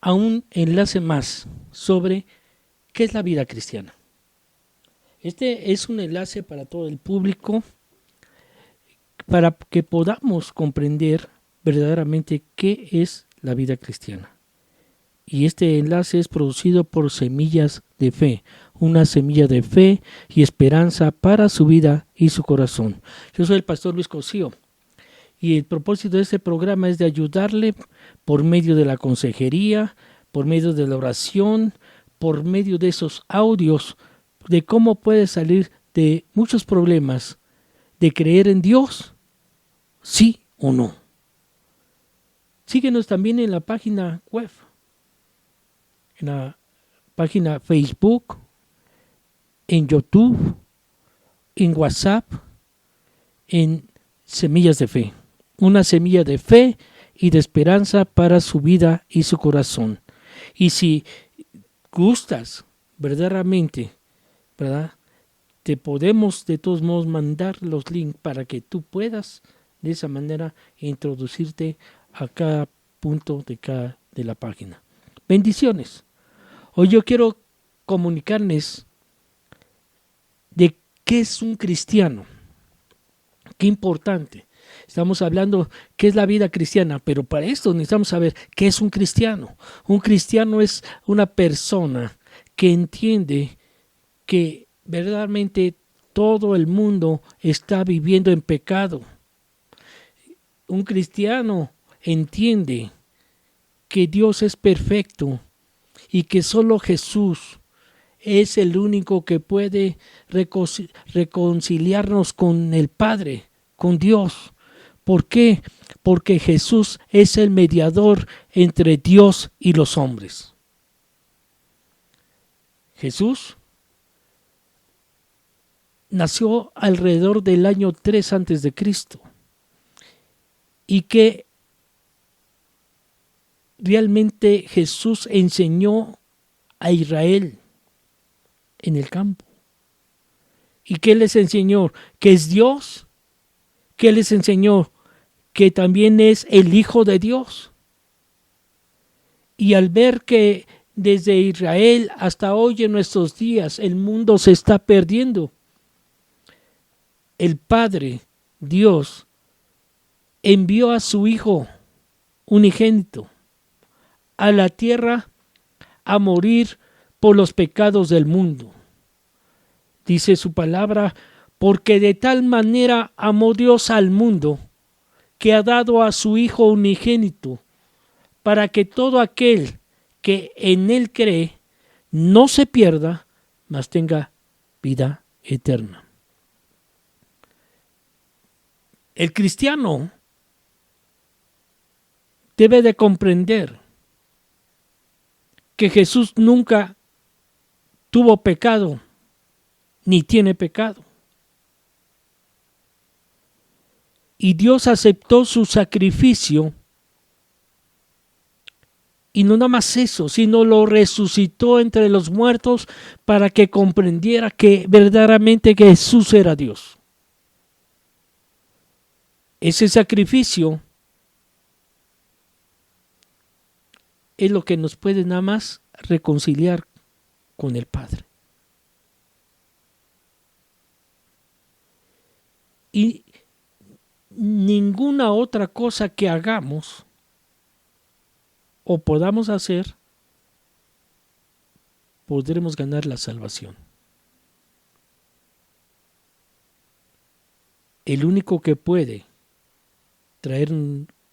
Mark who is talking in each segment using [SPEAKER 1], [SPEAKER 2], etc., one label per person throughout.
[SPEAKER 1] a un enlace más sobre qué es la vida cristiana. Este es un enlace para todo el público, para que podamos comprender verdaderamente qué es la vida cristiana. Y este enlace es producido por Semillas de Fe, una semilla de fe y esperanza para su vida y su corazón. Yo soy el pastor Luis Cosío y el propósito de este programa es de ayudarle por medio de la consejería, por medio de la oración, por medio de esos audios, de cómo puede salir de muchos problemas, de creer en Dios, sí o no. Síguenos también en la página web, en la página Facebook, en YouTube, en WhatsApp, en Semillas de Fe. Una semilla de fe y de esperanza para su vida y su corazón. Y si gustas verdaderamente, ¿verdad?, te podemos de todos modos mandar los links para que tú puedas de esa manera introducirte a cada punto de la página. Bendiciones. Hoy yo quiero comunicarles de qué es un cristiano. Qué importante. Estamos hablando qué es la vida cristiana, pero para esto necesitamos saber qué es un cristiano. Un cristiano es una persona que entiende que verdaderamente todo el mundo está viviendo en pecado. Un cristiano entiende que Dios es perfecto y que solo Jesús es el único que puede reconciliarnos con el Padre, con Dios. ¿Por qué? Porque Jesús es el mediador entre Dios y los hombres. Jesús nació alrededor del año 3 antes de Cristo y que realmente Jesús enseñó a Israel en el campo. ¿Y qué les enseñó? Que es Dios. ¿Qué les enseñó? Que también es el Hijo de Dios. Y al ver que desde Israel hasta hoy en nuestros días el mundo se está perdiendo, el Padre, Dios, envió a su Hijo unigénito a la tierra a morir por los pecados del mundo. Dice su palabra, porque de tal manera amó Dios al mundo, que ha dado a su Hijo unigénito, para que todo aquel que en él cree no se pierda, mas tenga vida eterna. El cristiano debe de comprender que Jesús nunca tuvo pecado, ni tiene pecado. Y Dios aceptó su sacrificio, y no nada más eso, sino lo resucitó entre los muertos para que comprendiera que verdaderamente que Jesús era Dios. Ese sacrificio es lo que nos puede nada más reconciliar con el Padre. Y ninguna otra cosa que hagamos o podamos hacer podremos ganar la salvación. El único que puede traer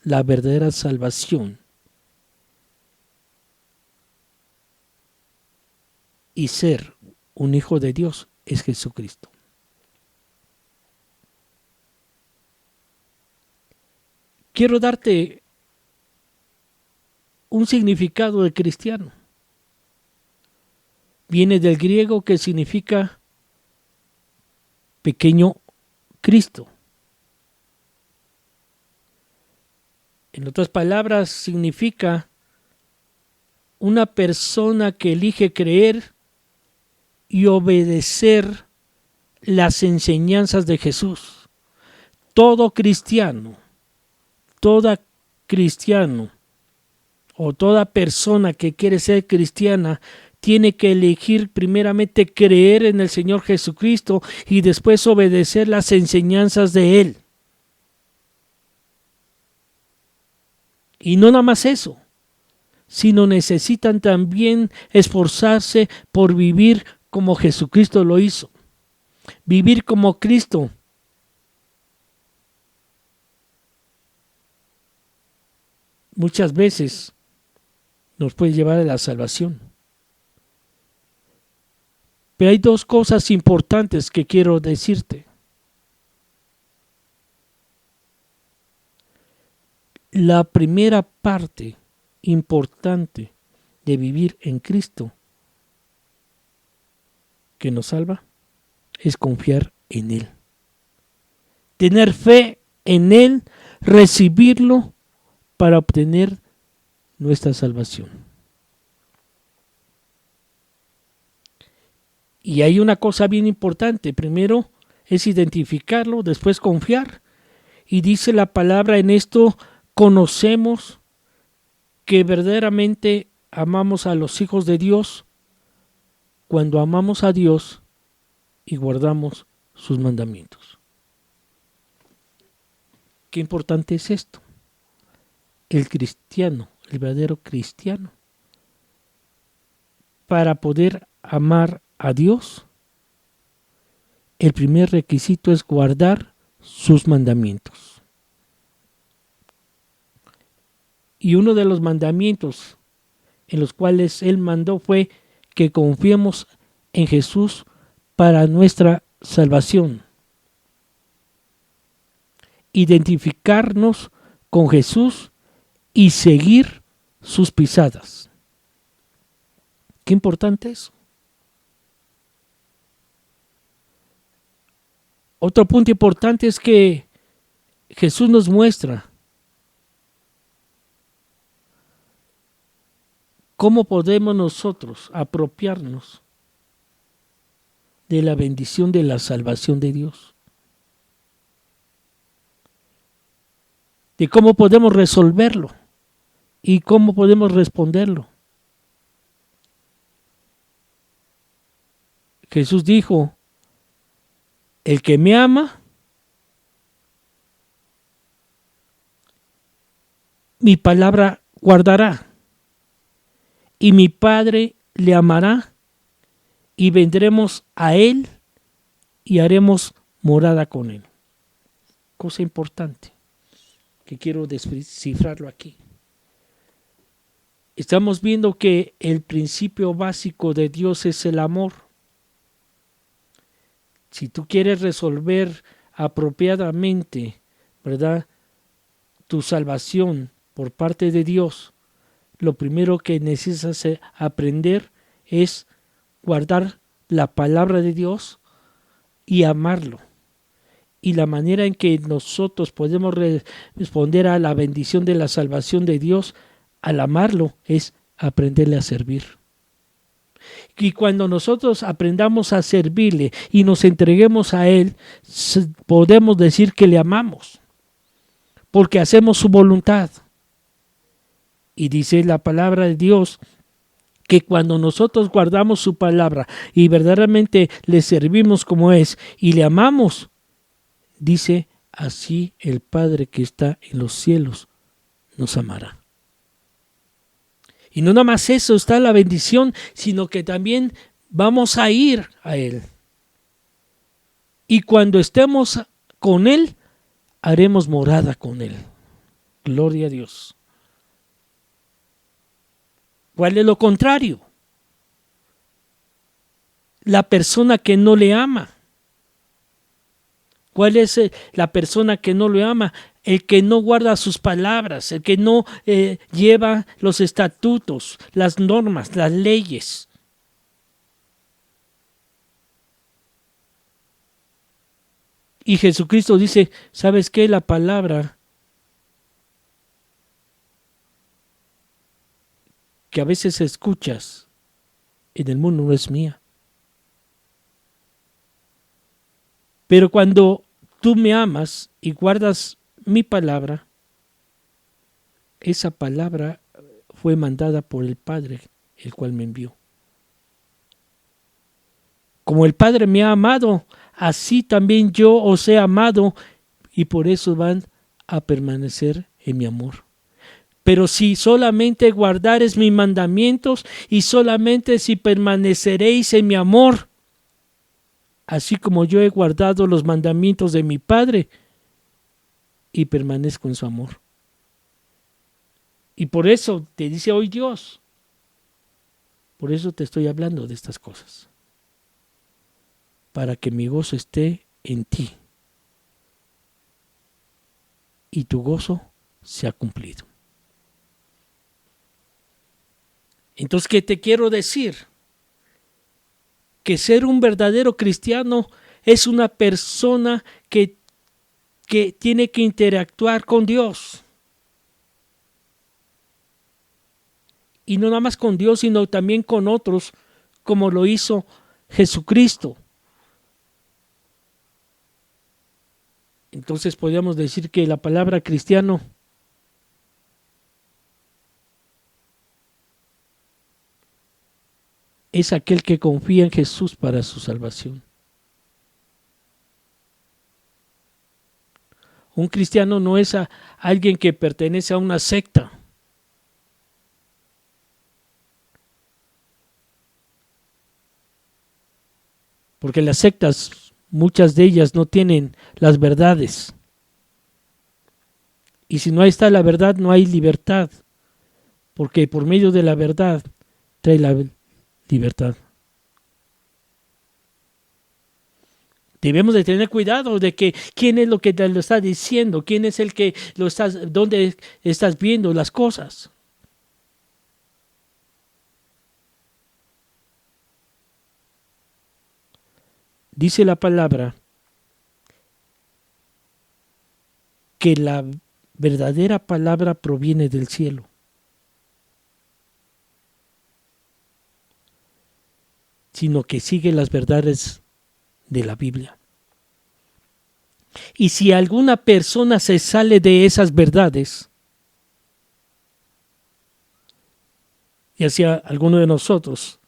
[SPEAKER 1] la verdadera salvación y ser un hijo de Dios es Jesucristo. Quiero darte un significado de cristiano. Viene del griego que significa pequeño Cristo. En otras palabras, significa una persona que elige creer y obedecer las enseñanzas de Jesús. Todo cristiano o toda persona que quiere ser cristiana tiene que elegir primeramente creer en el Señor Jesucristo y después obedecer las enseñanzas de Él. Y no nada más eso, sino necesitan también esforzarse por vivir como Jesucristo lo hizo. Vivir como Cristo. Muchas veces nos puede llevar a la salvación. Pero hay dos cosas importantes que quiero decirte. La primera parte importante de vivir en Cristo que nos salva es confiar en Él. Tener fe en Él, recibirlo para obtener nuestra salvación. Y hay una cosa bien importante. Primero es identificarlo, después confiar. Y dice la palabra, en esto conocemos que verdaderamente amamos a los hijos de Dios cuando amamos a Dios y guardamos sus mandamientos. Qué importante es esto. El cristiano, el verdadero cristiano, para poder amar a Dios, el primer requisito es guardar sus mandamientos. Y uno de los mandamientos en los cuales Él mandó fue que confiemos en Jesús para nuestra salvación. Identificarnos con Jesús y seguir sus pisadas. Qué importante eso. Otro punto importante es que Jesús nos muestra cómo podemos nosotros apropiarnos de la bendición de la salvación de Dios. De cómo podemos resolverlo y cómo podemos responderlo. Jesús dijo, el que me ama, mi palabra guardará, y mi Padre le amará, y vendremos a Él y haremos morada con Él. Cosa importante que quiero descifrarlo aquí. Estamos viendo que el principio básico de Dios es el amor. Si tú quieres resolver apropiadamente, ¿verdad?, tu salvación por parte de Dios, lo primero que necesitas aprender es guardar la palabra de Dios y amarlo. Y la manera en que nosotros podemos responder a la bendición de la salvación de Dios al amarlo es aprenderle a servir. Y cuando nosotros aprendamos a servirle y nos entreguemos a Él, podemos decir que le amamos, porque hacemos su voluntad. Y dice la palabra de Dios que cuando nosotros guardamos su palabra y verdaderamente le servimos como es y le amamos, dice, así el Padre que está en los cielos nos amará. Y no nada más eso está la bendición, sino que también vamos a ir a Él. Y cuando estemos con Él, haremos morada con Él. Gloria a Dios. ¿Cuál es lo contrario? La persona que no le ama. ¿Cuál es la persona que no le ama? El que no guarda sus palabras, el que no lleva los estatutos, las normas, las leyes. Y Jesucristo dice, ¿sabes qué? La palabra que a veces escuchas en el mundo no es mía. Pero cuando tú me amas y guardas mi palabra, esa palabra fue mandada por el Padre, el cual me envió. Como el Padre me ha amado, así también yo os he amado, y por eso van a permanecer en mi amor. Pero si solamente guardareis mis mandamientos, y solamente si permaneceréis en mi amor, así como yo he guardado los mandamientos de mi Padre, y permanezco en su amor. Y por eso te dice hoy Dios, por eso te estoy hablando de estas cosas, para que mi gozo esté en ti y tu gozo se ha cumplido. Entonces, ¿qué te quiero decir? Que ser un verdadero cristiano es una persona que tiene que interactuar con Dios. Y no nada más con Dios, sino también con otros, como lo hizo Jesucristo. Entonces podríamos decir que la palabra cristiano es aquel que confía en Jesús para su salvación. Un cristiano no es alguien que pertenece a una secta. Porque las sectas, muchas de ellas no tienen las verdades. Y si no está la verdad, no hay libertad. Porque por medio de la verdad trae la libertad. Debemos de tener cuidado de que quién es lo que te lo está diciendo, quién es el que lo estás, dónde estás viendo las cosas. Dice la palabra que la verdadera palabra proviene del cielo. Sino que sigue las verdades de la Biblia. Y si alguna persona se sale de esas verdades, ya sea alguno de nosotros,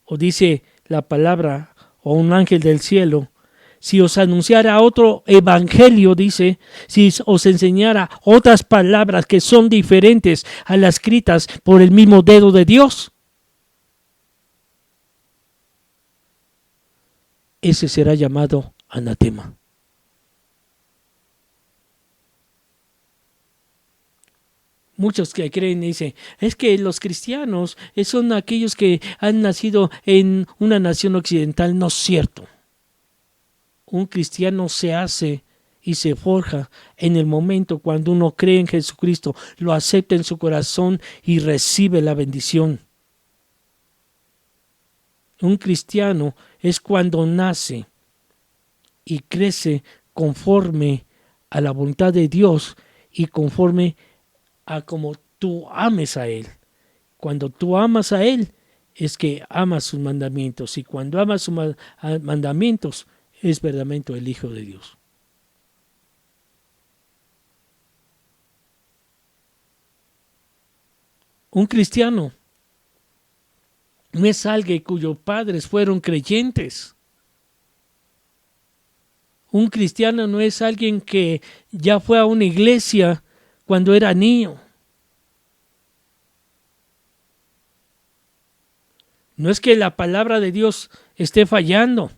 [SPEAKER 1] o dice la palabra, o un ángel del cielo, si os anunciara otro evangelio, dice, si os enseñara otras palabras que son diferentes a las escritas por el mismo dedo de Dios, ese será llamado anatema. Muchos que creen y dicen, es que los cristianos son aquellos que han nacido en una nación occidental. No es cierto. Un cristiano se hace y se forja en el momento cuando uno cree en Jesucristo, lo acepta en su corazón y recibe la bendición. Un cristiano es cuando nace y crece conforme a la voluntad de Dios y conforme a como tú ames a Él. Cuando tú amas a Él, es que amas sus mandamientos. Y cuando amas sus mandamientos, es verdaderamente el Hijo de Dios. Un cristiano no es alguien cuyos padres fueron creyentes. Un cristiano no es alguien que ya fue a una iglesia cuando era niño. No es que la palabra de Dios esté fallando.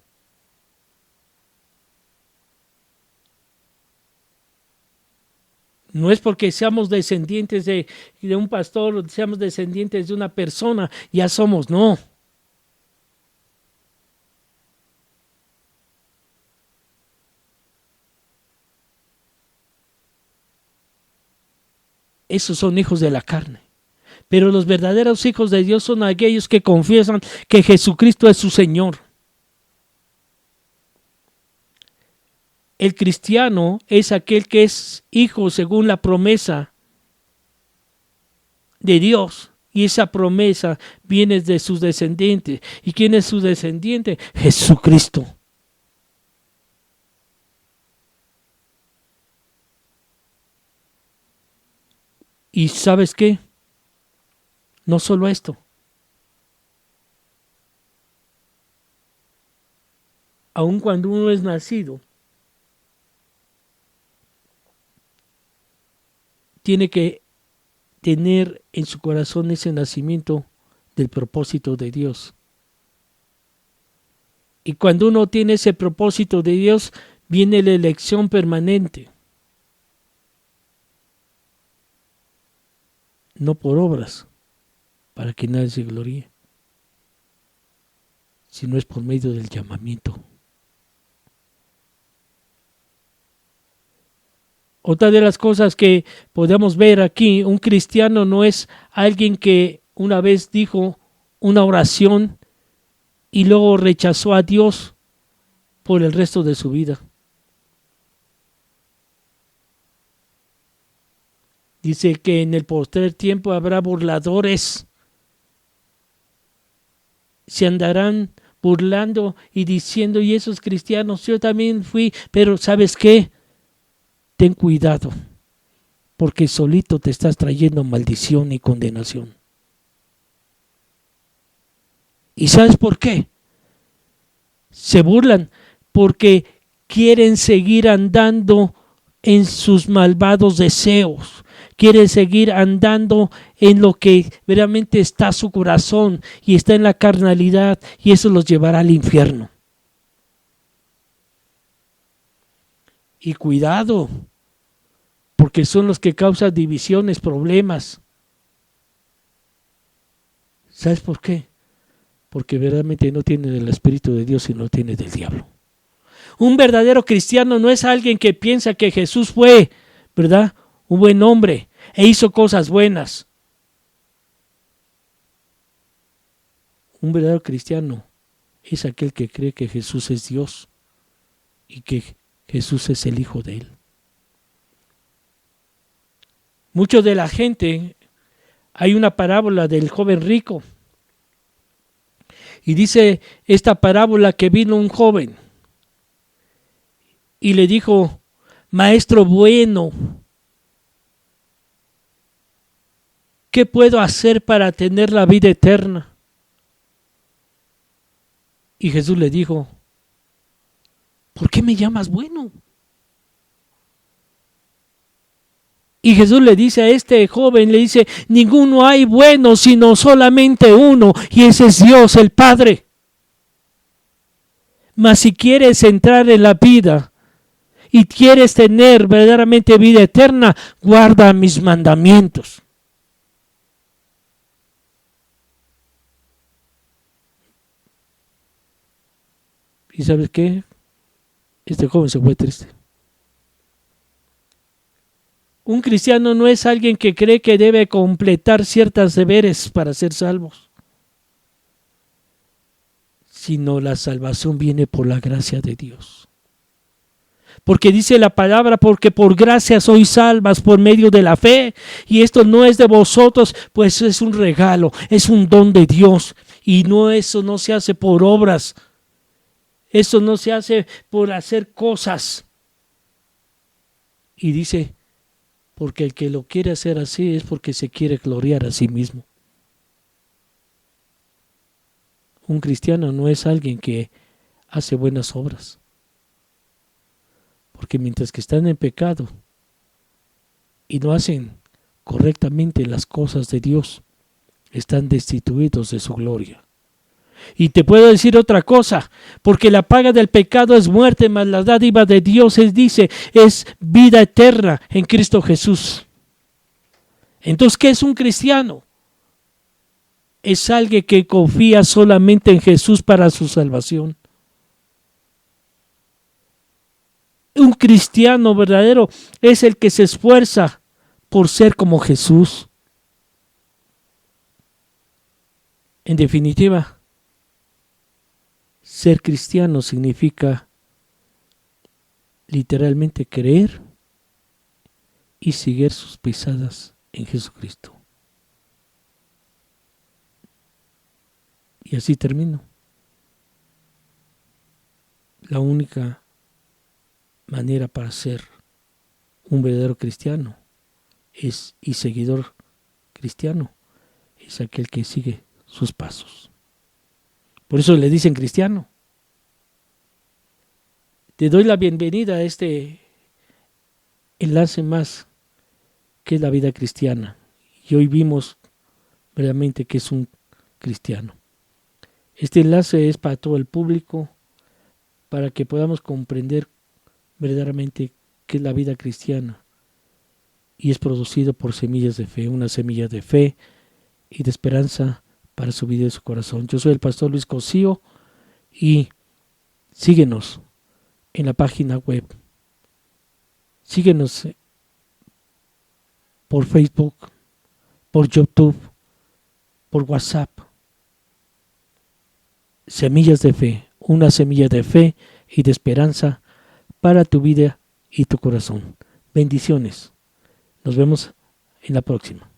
[SPEAKER 1] No es porque seamos descendientes de un pastor, seamos descendientes de una persona, ya somos, no. Esos son hijos de la carne. Pero los verdaderos hijos de Dios son aquellos que confiesan que Jesucristo es su Señor. El cristiano es aquel que es hijo según la promesa de Dios. Y esa promesa viene de sus descendientes. ¿Y quién es su descendiente? Jesucristo. ¿Y sabes qué? No solo esto. Aun cuando uno es nacido, tiene que tener en su corazón ese nacimiento del propósito de Dios. Y cuando uno tiene ese propósito de Dios, viene la elección permanente. No por obras, para que nadie se gloríe, sino es por medio del llamamiento. Otra de las cosas que podemos ver aquí, un cristiano no es alguien que una vez dijo una oración y luego rechazó a Dios por el resto de su vida. Dice que en el postrer tiempo habrá burladores. Se andarán burlando y diciendo, y esos cristianos, yo también fui, pero ¿sabes qué? Ten cuidado, porque solito te estás trayendo maldición y condenación. ¿Y sabes por qué? Se burlan porque quieren seguir andando en sus malvados deseos, quieren seguir andando en lo que verdaderamente está su corazón y está en la carnalidad, y eso los llevará al infierno. Y cuidado, porque son los que causan divisiones, problemas. ¿Sabes por qué? Porque verdaderamente no tienen el Espíritu de Dios, sino tienen del diablo. Un verdadero cristiano no es alguien que piensa que Jesús fue, ¿verdad?, un buen hombre e hizo cosas buenas. Un verdadero cristiano es aquel que cree que Jesús es Dios y que Jesús es el Hijo de Él. Mucho de la gente, hay una parábola del joven rico, y dice esta parábola que vino un joven y le dijo, maestro bueno, ¿qué puedo hacer para tener la vida eterna? Y Jesús le dijo, ¿por qué me llamas bueno? Y Jesús le dice a este joven, le dice, ninguno hay bueno, sino solamente uno, y ese es Dios, el Padre. Mas si quieres entrar en la vida y quieres tener verdaderamente vida eterna, guarda mis mandamientos. ¿Y sabes qué? Este joven se fue triste. Un cristiano no es alguien que cree que debe completar ciertos deberes para ser salvos, sino la salvación viene por la gracia de Dios. Porque dice la palabra, porque por gracia sois salvas por medio de la fe, y esto no es de vosotros, pues es un regalo, es un don de Dios, y no, eso no se hace por obras, eso no se hace por hacer cosas. Y dice, porque el que lo quiere hacer así es porque se quiere gloriar a sí mismo. Un cristiano no es alguien que hace buenas obras, porque mientras que están en pecado y no hacen correctamente las cosas de Dios, están destituidos de su gloria. Y te puedo decir otra cosa, porque la paga del pecado es muerte, mas la dádiva de Dios es vida eterna en Cristo Jesús. Entonces, ¿qué es un cristiano? Es alguien que confía solamente en Jesús para su salvación. Un cristiano verdadero es el que se esfuerza por ser como Jesús. En definitiva, ser cristiano significa literalmente creer y seguir sus pisadas en Jesucristo. Y así termino. La única manera para ser un verdadero cristiano y seguidor cristiano es aquel que sigue sus pasos. Por eso le dicen cristiano. Te doy la bienvenida a este enlace más que es la vida cristiana. Y hoy vimos realmente que es un cristiano. Este enlace es para todo el público, para que podamos comprender verdaderamente qué es la vida cristiana. Y es producido por semillas de fe, una semilla de fe y de esperanza para su vida y su corazón. Yo soy el pastor Luis Cosío y síguenos en la página web. Síguenos por Facebook, por YouTube, por WhatsApp. Semillas de fe, una semilla de fe y de esperanza para tu vida y tu corazón. Bendiciones. Nos vemos en la próxima.